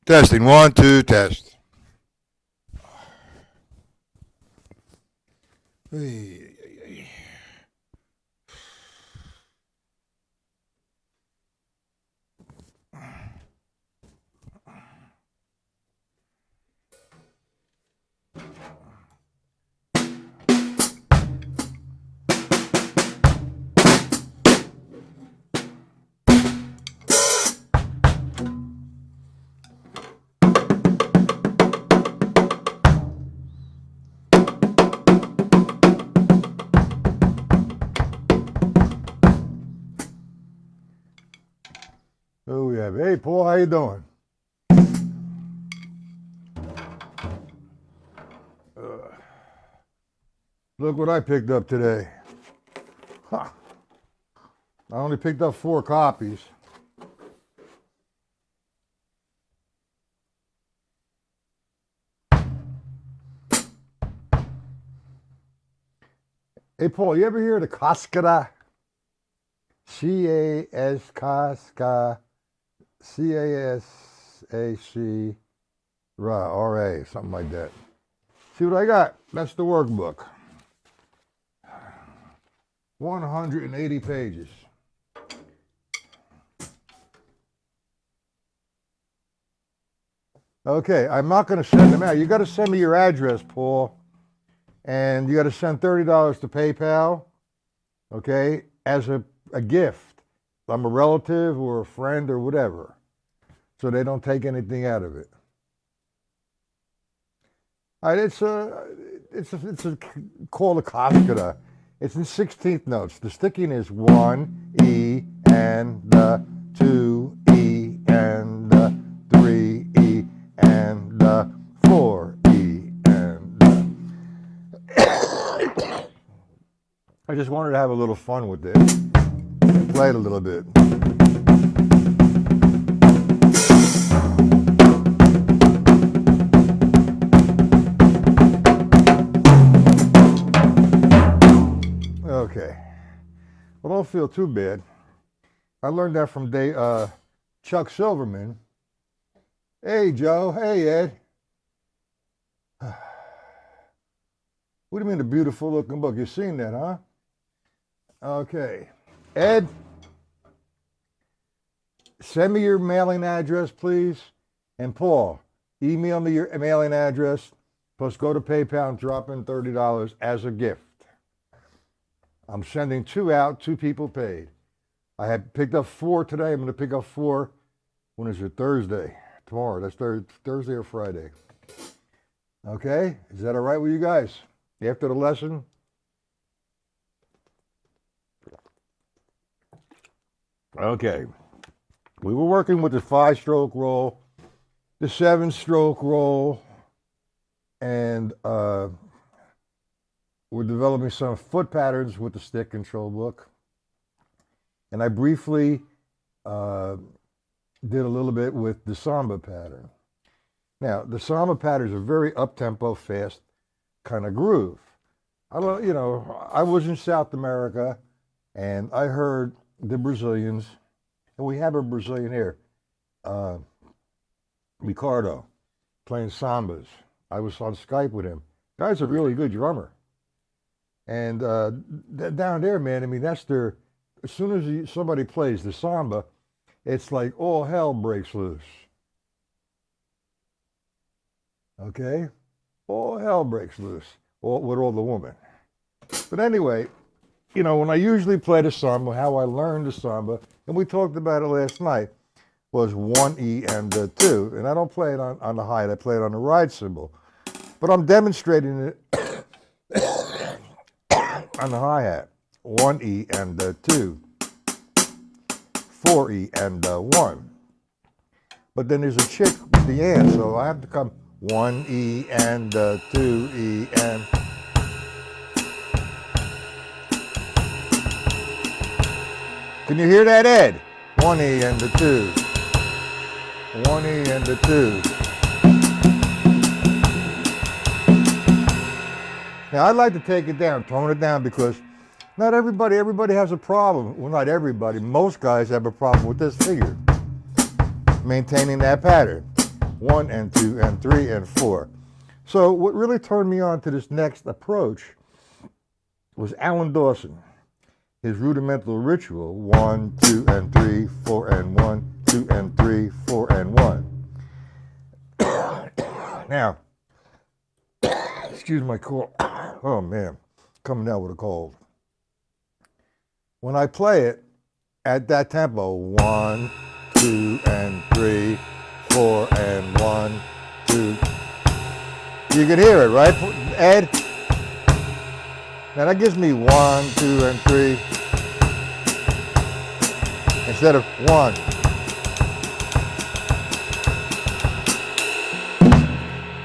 Testing, 1, 2, test. Hey. Oh, we have. Hey, Paul, how you doing? Look what I picked up today. Huh. I only picked up 4 copies. Hey, Paul, you ever hear of the Cascara? C-A-S, C-A-S-A-C, R-A, something like that. See what I got? That's the workbook. 180 pages. Okay, I'm not going to send them out. You got to send me your address, Paul. And you got to send $30 to PayPal, okay, as a gift. I'm a relative or a friend or whatever, so they don't take anything out of it. All right, it's called a Cascara. It's in 16th notes. The sticking is 1 E and 2 E and 3 E and 4 E and. I just wanted to have a little fun with this. Play it a little bit. Okay. Well, don't feel too bad. I learned that from Chuck Silverman. Hey, Joe. Hey, Ed. What do you mean a beautiful looking book? You've seen that, huh? Okay. Ed, send me your mailing address, please. And Paul, email me your mailing address, plus go to PayPal and drop in $30 as a gift. I'm sending 2 out, 2 people paid. I had picked up 4 today. I'm going to pick up 4. When is it? Thursday. Tomorrow. That's Thursday or Friday. Okay? Is that all right with you guys? After the lesson? Okay. We were working with the 5-stroke roll, the 7-stroke roll, and we're developing some foot patterns with the stick control book. And I briefly did a little bit with the samba pattern. Now, the samba pattern is a very up-tempo, fast kind of groove. I was in South America, and I heard the Brazilians, and we have a Brazilian here, Ricardo, playing sambas. I was on Skype with him. Guy's a really good drummer. And down there, man, I mean, that's their, as soon as somebody plays the samba, it's like all hell breaks loose. Okay? All hell breaks loose with all the women. But anyway, when I usually play the samba, how I learned the samba, and we talked about it last night, was 1 E and 2. And I don't play it on the hi-hat, I play it on the ride cymbal. But I'm demonstrating it on the hi-hat. 1 E and 2. 4 E and 1. But then there's a chick with the and, so I have to come 1 E and 2 E and. Can you hear that, Ed? 1 E and 2. 1 E and 2. Now I'd like to take it down, tone it down, because not everybody has a problem. Well, not everybody. Most guys have a problem with this figure, maintaining that pattern. 1 and 2 and 3 and 4. So what really turned me on to this next approach was Alan Dawson. His rudimental ritual, 1, 2 and 3, 4 and 1, 2 and 3, 4 and 1. Now, excuse my cold. Oh man, coming out with a cold. When I play it at that tempo, 1, 2 and 3, 4 and 1, 2. You can hear it, right, Ed? Now that gives me 1, 2 and 3 instead of 1.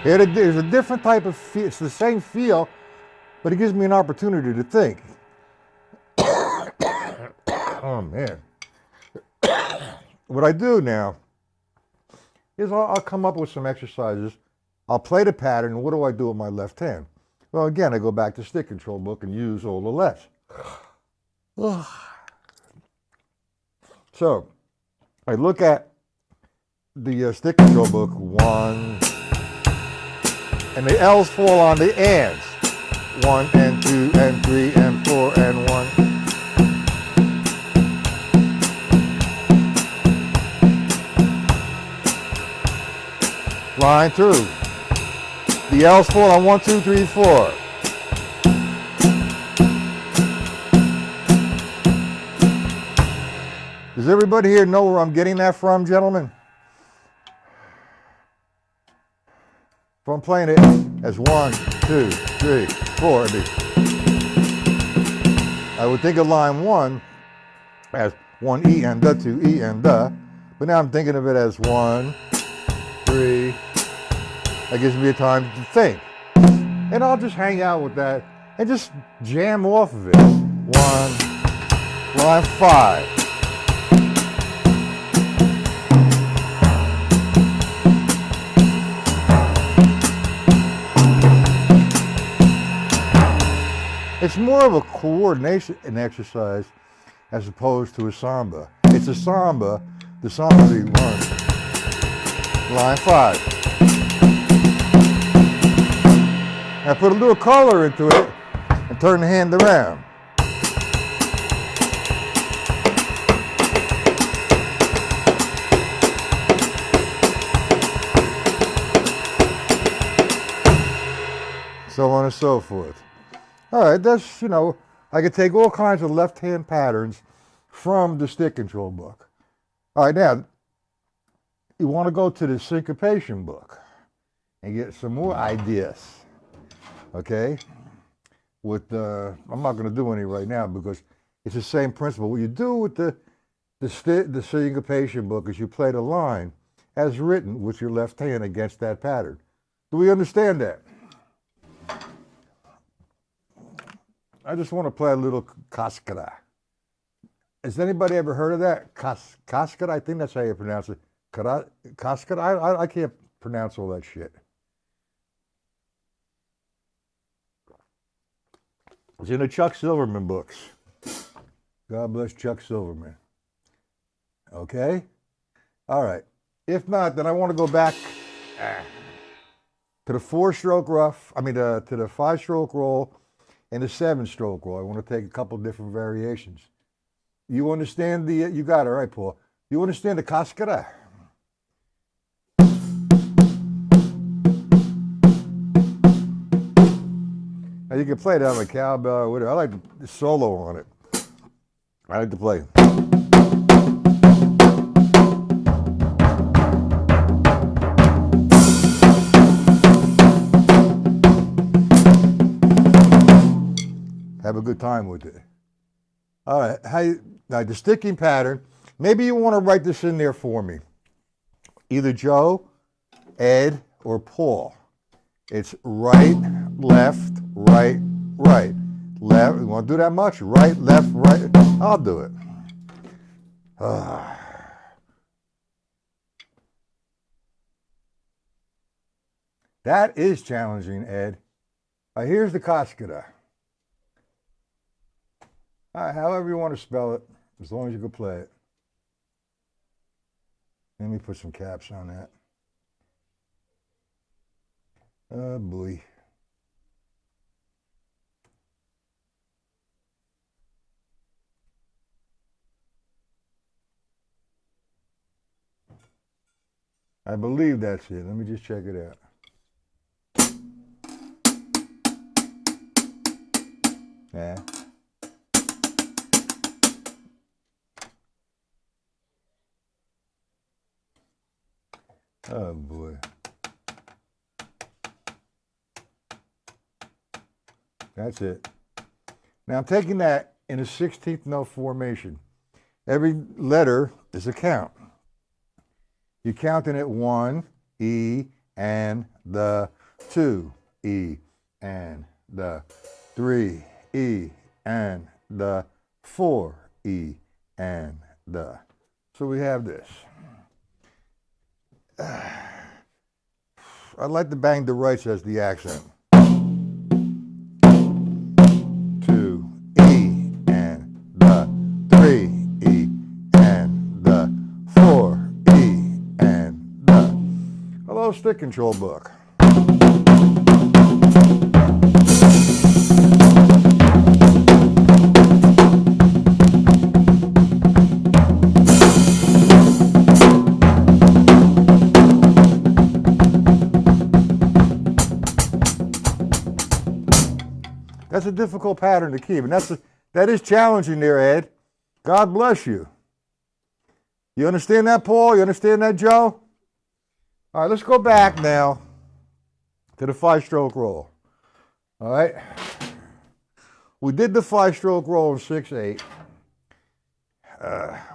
Here there's a different type of feel. It's the same feel, but it gives me an opportunity to think. Oh man. What I do now is I'll come up with some exercises. I'll play the pattern, and what do I do with my left hand? Well, again, I go back to stick control book and use all the lefts. So, I look at the stick control book, 1, and the L's fall on the ands. 1 and 2 and 3 and 4 and 1. Line through. The L's fall on 1, 2, 3, 4. Does everybody here know where I'm getting that from, gentlemen? If I'm playing it as 1, 2, 3, 4, I would think of line 1 as 1 E and da, 2 E and da, but now I'm thinking of it as 1, 3. That gives me a time to think. And I'll just hang out with that and just jam off of it. 1, line 5. It's more of a coordination exercise as opposed to a samba. It's a samba, the samba beat 1, line 5. I put a little color into it and turn the hand around. So on and so forth. All right, that's, I could take all kinds of left-hand patterns from the stick control book. All right, now, you want to go to the syncopation book and get some more ideas, okay? I'm not going to do any right now because it's the same principle. What you do with the syncopation book is you play the line as written with your left hand against that pattern. Do we understand that? I just want to play a little Kaskara. Has anybody ever heard of that? Kaskara? I think that's how you pronounce it. Kaskara? I can't pronounce all that shit. It's in the Chuck Silverman books. God bless Chuck Silverman. Okay? All right. If not, then I want to go back to the 4-stroke rough, to the 5-stroke roll and the 7-stroke roll. I want to take a couple different variations. You understand you got it, right, Paul? You understand the Kaskara? Now you can play that on a cowbell or whatever. I like the solo on it. I like to play. Have a good time with it. All right, now the sticking pattern, maybe you want to write this in there for me. Either Joe, Ed, or Paul. It's right, left, right, right. Left, you want to do that much? Right, left, right. I'll do it. That is challenging, Ed. Here's the Kaskara. However you want to spell it, as long as you can play it. Let me put some caps on that. Oh boy. I believe that's it. Let me just check it out. Yeah. Oh boy. That's it. Now I'm taking that in a 16th note formation. Every letter is a count. You're counting it 1, E, and the 2, E, and the 3, E, and the 4, E, and the. So we have this. I'd like to bang the rights as the accent. 2, E, and the 3, E, and the 4, E, and the. Hello, stick control book. That's a difficult pattern to keep, and that is challenging there, Ed. God bless you. You understand that, Paul? You understand that, Joe? All right, let's go back now to the 5-stroke roll. All right. We did the 5-stroke roll in 6/8.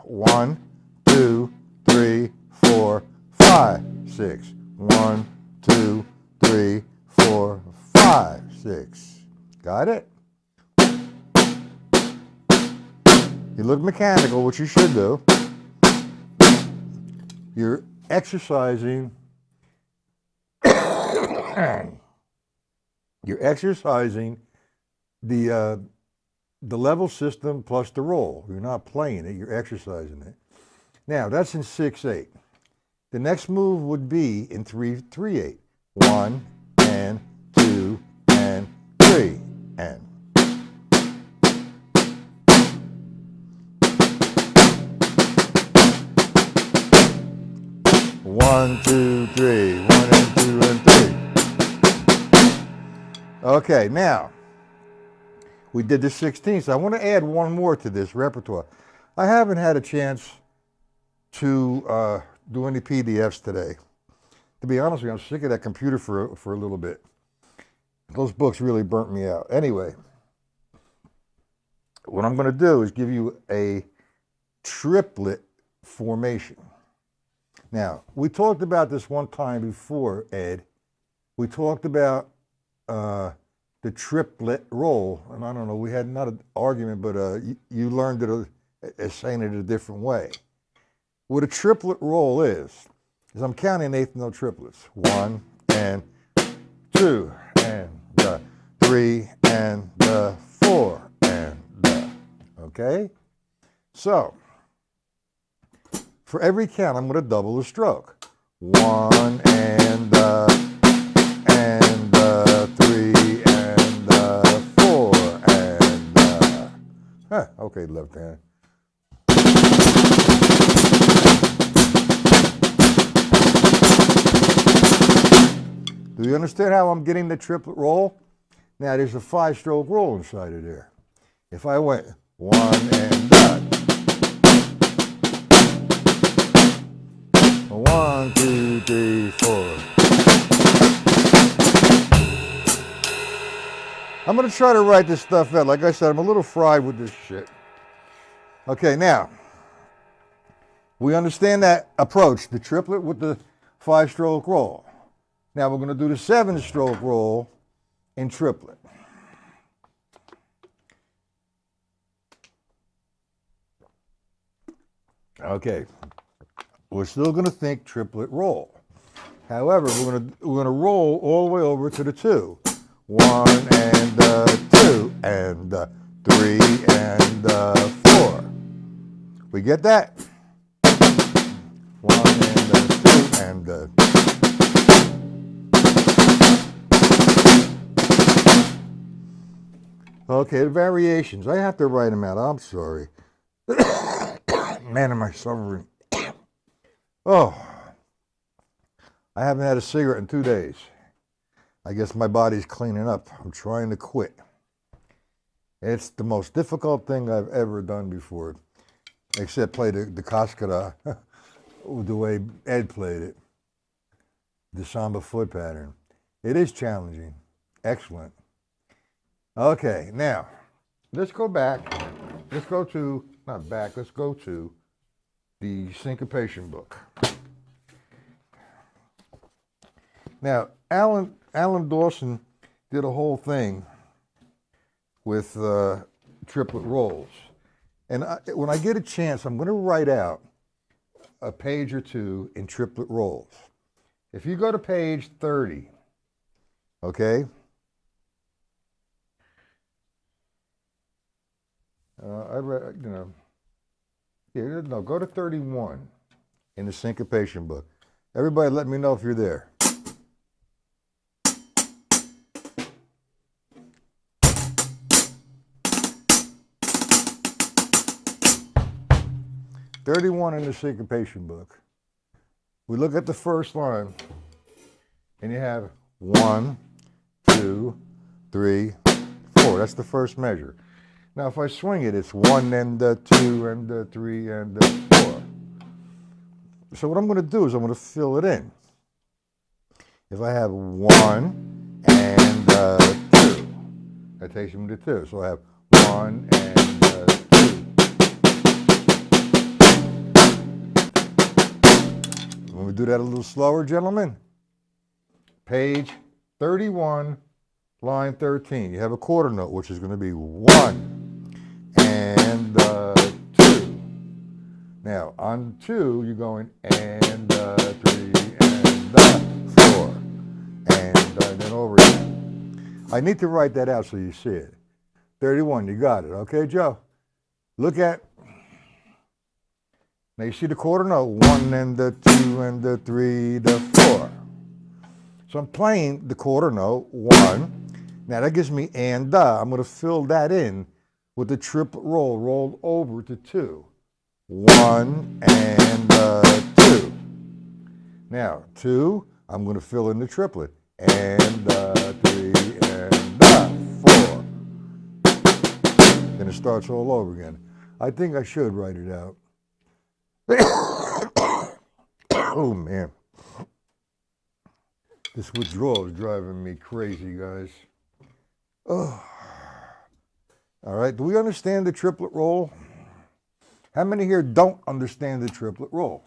1, 2, 3, 4, 5, 6. 1, 2, 3, 4, 5, 6. Got it? You look mechanical, which you should do. You're exercising. You're exercising the level system plus the roll. You're not playing it, you're exercising it. Now, that's in 6/8. The next move would be in 3/8. 1 and 2 and 3 and. One, two, three. 1 and 2 and 3. Okay, now we did the 16th. So I want to add one more to this repertoire. I haven't had a chance to do any PDFs today. To be honest with you, I'm sick of that computer for a little bit. Those books really burnt me out. Anyway, what I'm going to do is give you a triplet formation. Now, we talked about this one time before, Ed. We talked about the triplet roll. And I don't know, we had not an argument, but you learned it as saying it a different way. What a triplet roll is I'm counting 8th note triplets. 1 and 2 and 3 and 4 and okay? So, for every count, I'm going to double the stroke. 1 and 3 and 4 and okay, left hand. Do you understand how I'm getting the triplet roll? Now there's a 5-stroke roll inside of there. If I went 1 and 1, 2, 3, 4. I'm going to try to write this stuff out. Like I said, I'm a little fried with this shit. Okay, now, we understand that approach, the triplet with the 5-stroke roll. Now we're going to do the 7-stroke roll in triplet. Okay. We're still going to think triplet roll. However, we're going to roll all the way over to the 2. 1 and 2 and 3 and 4. We get that? 1 and 2 and Okay, the variations. I have to write them out. I'm sorry. Man, am I suffering. Oh, I haven't had a cigarette in 2 days. I guess my body's cleaning up. I'm trying to quit. It's the most difficult thing I've ever done before, except play the Cascada the way Ed played it, the samba foot pattern. It is challenging. Excellent. Okay, now, let's go back. Let's go to, not back, let's go to the syncopation book. Now, Alan Dawson did a whole thing with triplet rolls. And when I get a chance, I'm going to write out a page or two in triplet rolls. If you go to page 30, okay? Go to 31 in the syncopation book. Everybody let me know if you're there. .31 in the syncopation book. We look at the first line, and you have 1, 2, 3, 4. That's the first measure. Now, if I swing it, it's 1 and 2 and 3 and 4. So what I'm going to do is I'm going to fill it in. If I have 1 and 2, that takes me to 2. So I have 1 and 2. Let me do that a little slower, gentlemen. Page 31, line 13. You have a quarter note, which is going to be 1 and 2. Now, on 2, you're going and 3 and 4. And then over again. I need to write that out so you see it. 31, you got it. Okay, Joe? Look at. Now you see the quarter note, 1 and 2 and 3, 4. So I'm playing the quarter note, 1. Now that gives me and I'm going to fill that in with the triplet roll, rolled over to 2. 1 and 2. Now 2, I'm going to fill in the triplet, and 3 and 4. Then it starts all over again. I think I should write it out. Oh man, this withdrawal is driving me crazy, guys. Oh. All right, do we understand the triplet roll? How many here don't understand the triplet roll?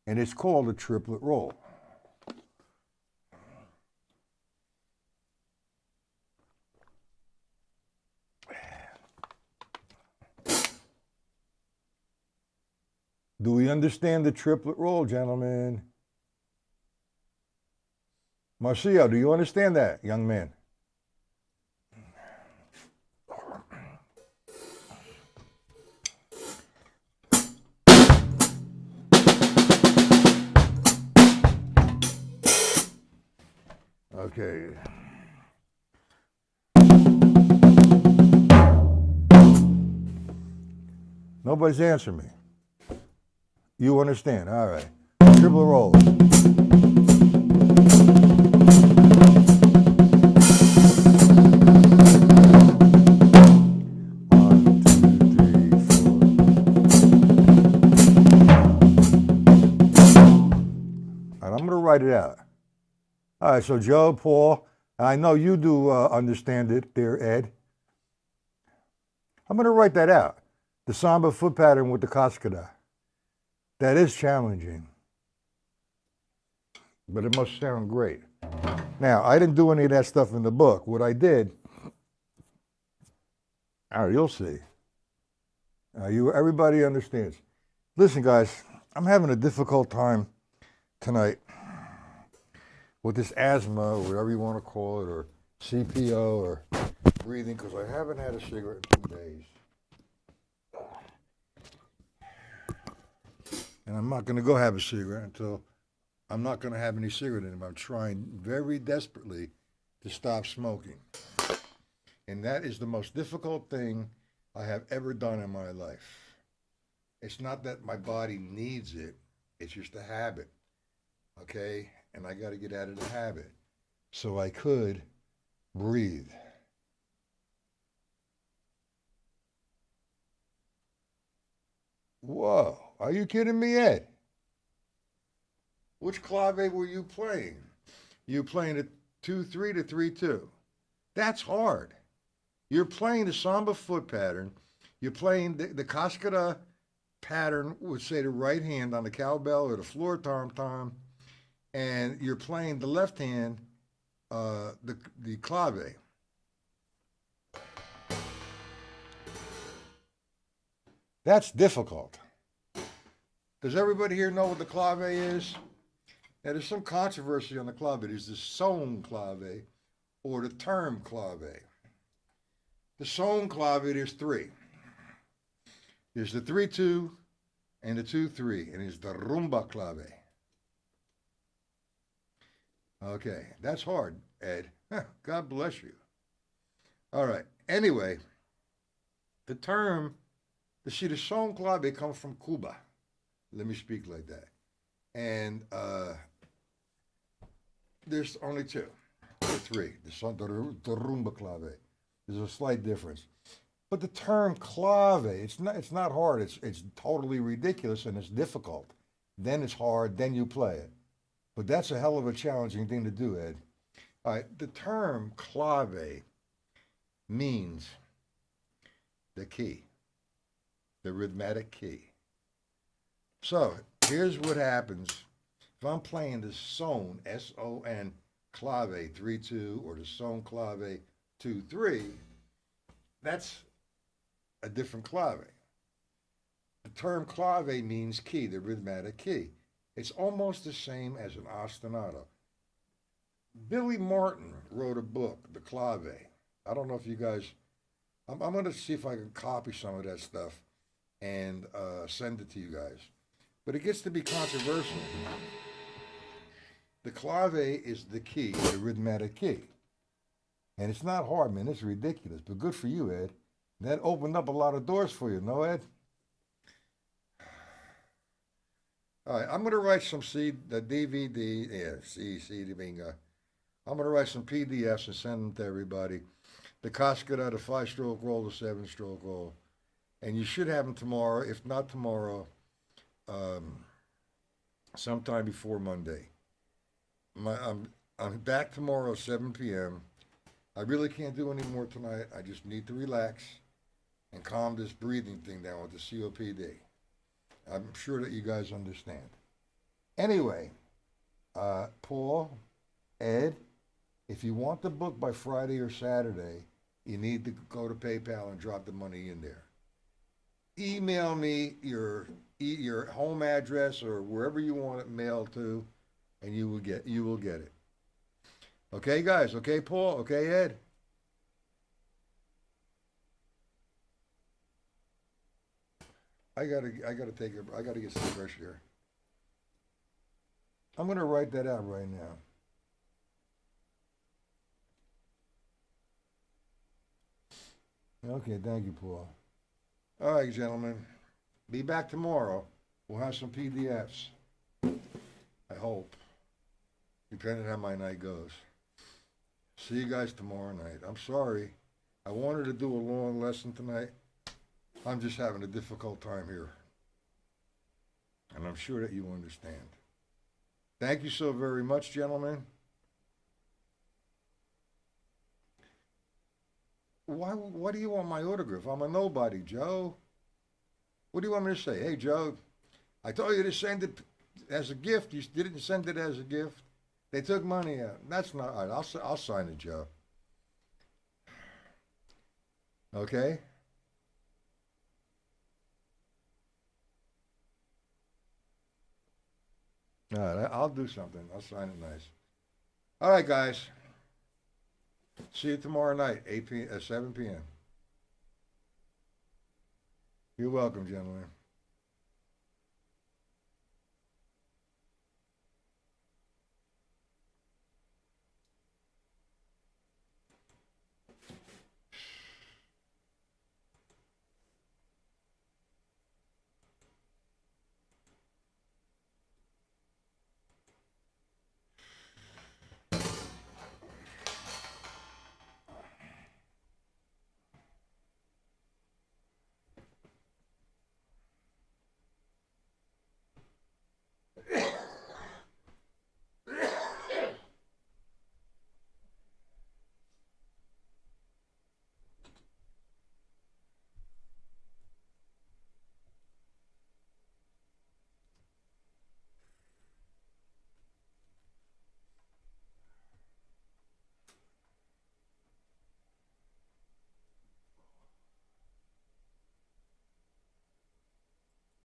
And it's called a triplet roll. Do we understand the triplet roll, gentlemen? Marcio, do you understand that, young man? Okay. Nobody's answering me. You understand? All right. Triple roll. 1, 2, 3, 4. And I'm going to write it out. All right, so Joe, Paul, I know you do understand it there, Ed. I'm going to write that out. The samba foot pattern with the cascada. That is challenging, but it must sound great. Now, I didn't do any of that stuff in the book. What I did, all right, you'll see. Everybody understands. Listen, guys, I'm having a difficult time tonight with this asthma, or whatever you want to call it, or CPO, or breathing, because I haven't had a cigarette in 2 days. And I'm not going to go have a cigarette until I'm not going to have any cigarette anymore. I'm trying very desperately to stop smoking. And that is the most difficult thing I have ever done in my life. It's not that my body needs it, it's just a habit. Okay? And I got to get out of the habit so I could breathe. Whoa, are you kidding me, Ed? Which clave were you playing? You playing a 2-3 to 3-2. That's hard. You're playing the samba foot pattern. You're playing the cascara pattern with, say, the right hand on the cowbell or the floor tom-tom, and you're playing the left hand, the clave. That's difficult. Does everybody here know what the clave is? Now, there's some controversy on the clave. Is the son clave or the term clave? The son clave, there's three. There's the 3-2 and the 2-3, and it's the rumba clave. Okay, that's hard, Ed. God bless you. All right. Anyway, the term, the son clave comes from Cuba. Let me speak like that. And there's only two or three. The rumba clave. There's a slight difference. But the term clave, it's not hard. It's totally ridiculous and it's difficult. Then it's hard, then you play it. But that's a hell of a challenging thing to do, Ed. All right, the term clave means the key, the rhythmic key. So here's what happens if I'm playing the son, S-O-N, clave 3-2, or the son clave 2-3. That's a different clave. The term clave means key, the rhythmic key. It's almost the same as an ostinato. Billy Martin wrote a book, The Clave. I don't know if you guys, I'm going to see if I can copy some of that stuff and send it to you guys. But it gets to be controversial. The clave is the key, the rhythmic key. And it's not hard, man. It's ridiculous. But good for you, Ed. That opened up a lot of doors for you, no, Ed? All right, I'm going to write some the DVD, CD bingo. I'm going to write some PDFs and send them to everybody. The cascara, the 5-stroke roll, the 7-stroke roll. And you should have them tomorrow. If not tomorrow, sometime before Monday. I'm back tomorrow at 7 p.m. I really can't do any more tonight. I just need to relax and calm this breathing thing down with the COPD. I'm sure that you guys understand. Anyway, Paul, Ed, if you want the book by Friday or Saturday, you need to go to PayPal and drop the money in there. Email me your home address or wherever you want it mailed to, and you will get it. Okay, guys. Okay, Paul. Okay, Ed. I gotta get some fresh air. I'm gonna write that out right now. Okay, thank you, Paul. All right, gentlemen. Be back tomorrow. We'll have some PDFs. I hope. Depending on how my night goes. See you guys tomorrow night. I'm sorry. I wanted to do a long lesson tonight. I'm just having a difficult time here. And I'm sure that you understand. Thank you so very much, gentlemen. Why do you want my autograph? I'm a nobody, Joe. What do you want me to say? Hey, Joe, I told you to send it as a gift. You didn't send it as a gift. They took money out. That's not all right. I'll sign it, Joe. Okay? All right, I'll do something. I'll sign it nice. All right, guys. See you tomorrow night, 7 p.m. You're welcome, gentlemen.